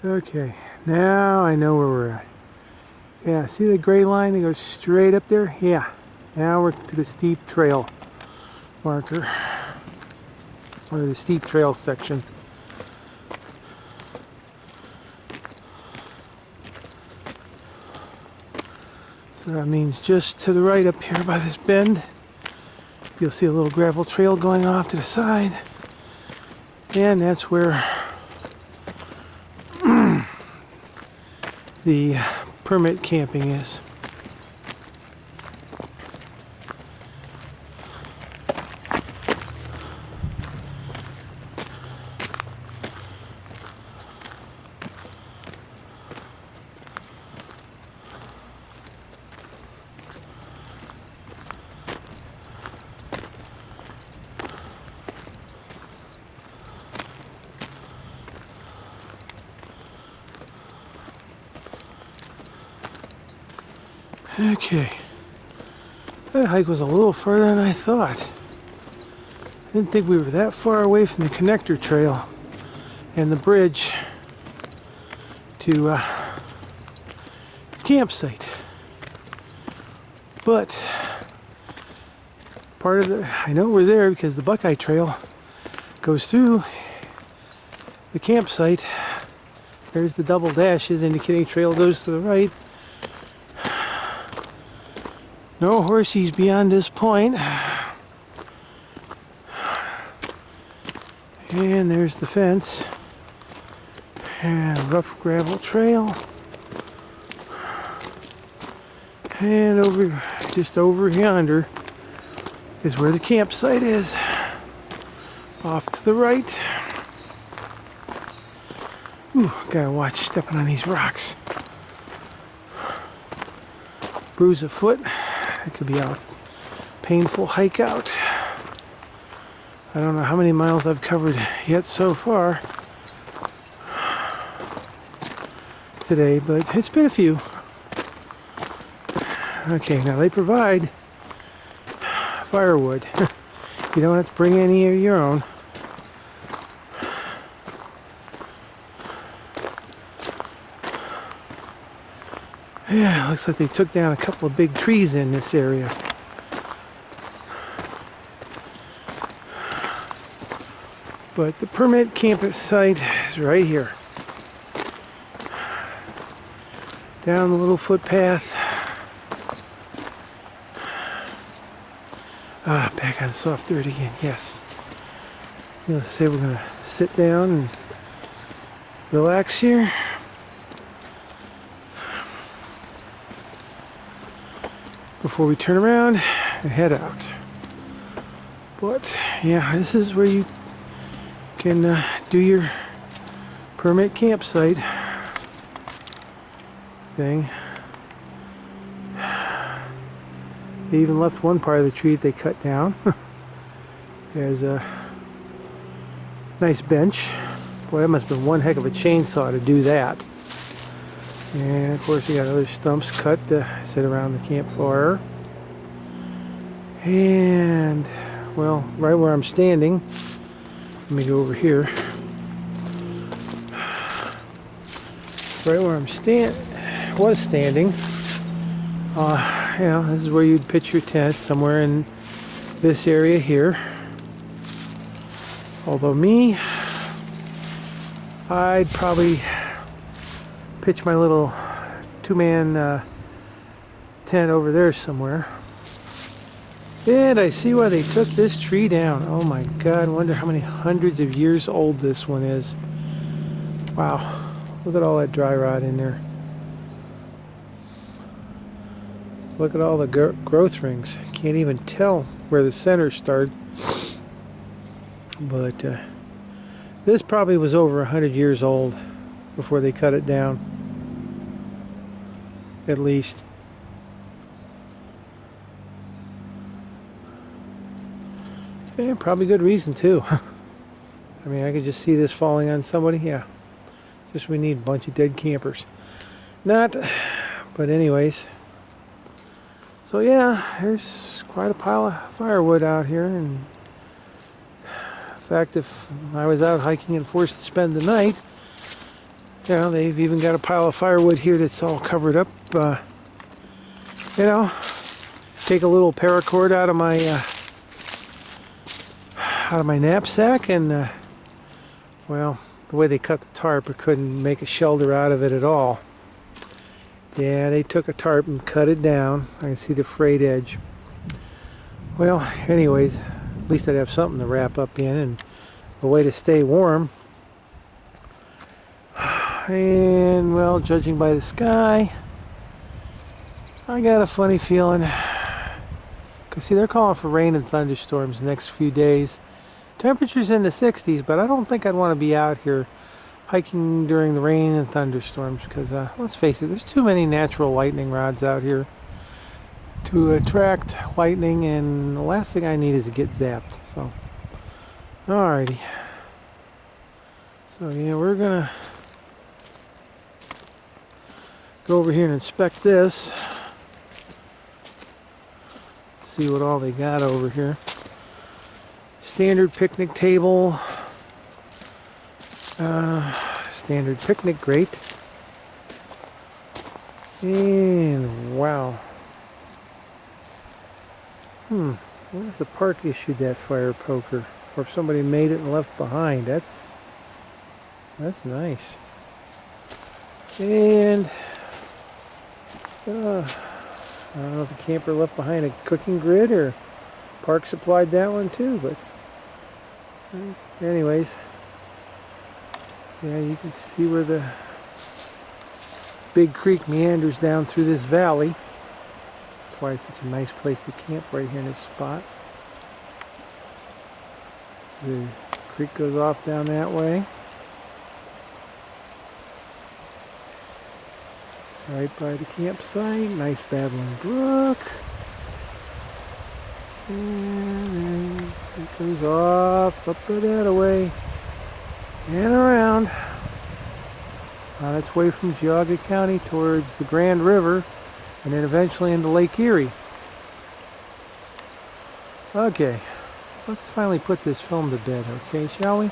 Okay, now I know where we're at. Yeah, see the gray line that goes straight up there? Yeah. Now we're to the steep trail marker, or the steep trail section. So that means just to the right up here by this bend, you'll see a little gravel trail going off to the side. And that's where the permit camping is. Okay, that hike was a little further than I thought. I didn't think we were that far away from the connector trail and the bridge to the campsite. But part of the, I know we're there because the Buckeye Trail goes through the campsite. There's the double dashes indicating trail goes to the right. No horsies beyond this point. And there's the fence. And a rough gravel trail. And over, just over yonder is where the campsite is. Off to the right. Ooh, gotta watch stepping on these rocks. Bruise a foot. It could be a painful hike out. I don't know how many miles I've covered yet so far today, but it's been a few. Okay, now they provide firewood. You don't have to bring any of your own. Yeah, looks like they took down a couple of big trees in this area. But the permit campsite is right here. Down the little footpath. Ah, back on soft dirt again, yes. Let's say we're gonna sit down and relax here. Before we turn around and head out. But yeah, this is where you can do your permit campsite thing. They even left one part of the tree that they cut down. There's a nice bench. Boy, that must have been one heck of a chainsaw to do that. And of course you got other stumps cut to sit around the campfire. And, well, right where I'm standing, let me go over here. Right where I'm was standing, yeah, this is where you'd pitch your tent, somewhere in this area here. Although me, I'd probably pitch my little two-man tent over there somewhere. And I see why they took this tree down. Oh my God, I wonder how many hundreds of years old this one is. Wow, look at all that dry rot in there. Look at all the growth rings. Can't even tell where the center started. But this probably was over 100 years old before they cut it down. At least. And probably good reason too. I mean, I could just see this falling on somebody. Yeah. Just we need a bunch of dead campers. Not, but anyways. So yeah, there's quite a pile of firewood out here. And in fact, if I was out hiking and forced to spend the night, You know, they've even got a pile of firewood here that's all covered up. You know, take a little paracord out of my knapsack, and well, the way they cut the tarp, I couldn't make a shelter out of it at all. Yeah, they took a tarp and cut it down. I can see the frayed edge. Well, anyways, at least I'd have something to wrap up in and a way to stay warm. And, well, judging by the sky, I got a funny feeling. Because, see, they're calling for rain and thunderstorms the next few days. Temperatures in the 60s, but I don't think I'd want to be out here hiking during the rain and thunderstorms. Because, let's face it, there's too many natural lightning rods out here to attract lightning. And the last thing I need is to get zapped. So, alrighty. So, yeah, we're going to go over here and inspect this. See what all they got over here. Standard picnic table. Standard picnic grate. And wow. I wonder if the park issued that fire poker, or if somebody made it and left behind. That's nice. And I don't know if a camper left behind a cooking grid or park supplied that one too, but anyways, yeah, you can see where the big creek meanders down through this valley. That's why it's such a nice place to camp right here in this spot. The creek goes off down that way. Right by the campsite, nice babbling brook. And then it goes off up that way and around on its way from Geauga County towards the Grand River and then eventually into Lake Erie. Okay, let's finally put this film to bed, okay, shall we?